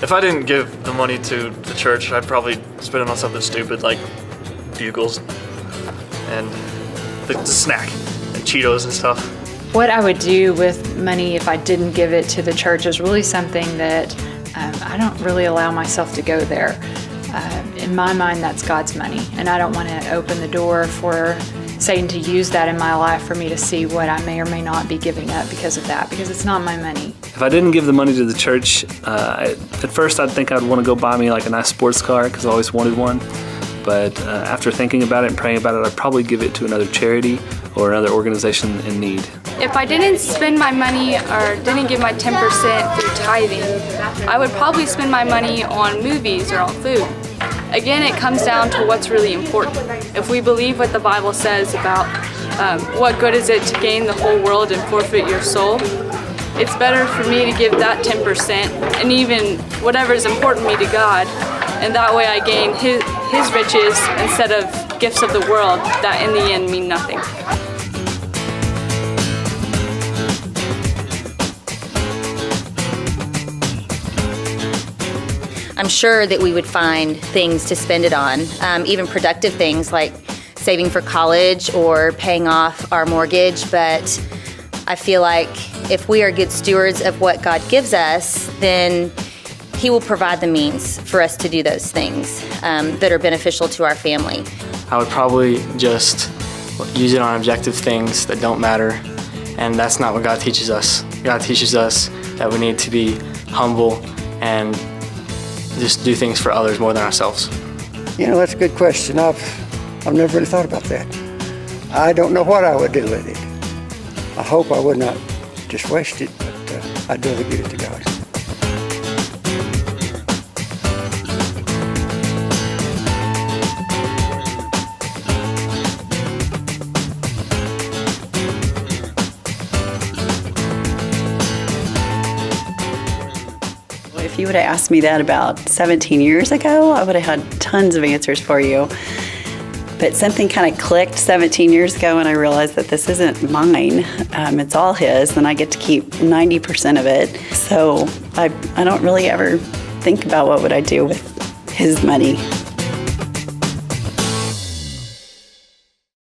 If I didn't give the money to the church, I'd probably spend it on something stupid like Bugles and the snack and Cheetos and stuff. What I would do with money if I didn't give it to the church is really something that I don't really allow myself to go there. In my mind, that's God's money, and I don't want to open the door for Satan to use that in my life for me to see what I may or may not be giving up because of that, because it's not my money. If I didn't give the money to the church, at first I'd think I'd want to go buy me like a nice sports car because I always wanted one. But after thinking about it and praying about it, I'd probably give it to another charity or another organization in need. If I didn't spend my money or didn't give my 10% through tithing, I would probably spend my money on movies or on food. Again, it comes down to what's really important. If we believe what the Bible says about what good is it to gain the whole world and forfeit your soul, it's better for me to give that 10% and even whatever is important to me to God, and that way I gain His riches instead of gifts of the world that in the end mean nothing. I'm sure that we would find things to spend it on, even productive things like saving for college or paying off our mortgage, but I feel like if we are good stewards of what God gives us, then He will provide the means for us to do those things that are beneficial to our family. I would probably just use it on objective things that don't matter, and that's not what God teaches us. God teaches us that we need to be humble and just do things for others more than ourselves. You know, that's a good question. I've never really thought about that. I don't know what I would do with it. I hope I would not just waste it, but I'd rather give it to God. If you would have asked me that about 17 years ago, I would have had tons of answers for you. But something kind of clicked 17 years ago, and I realized that this isn't mine. It's all His, and I get to keep 90% of it. So I don't really ever think about what would I do with His money.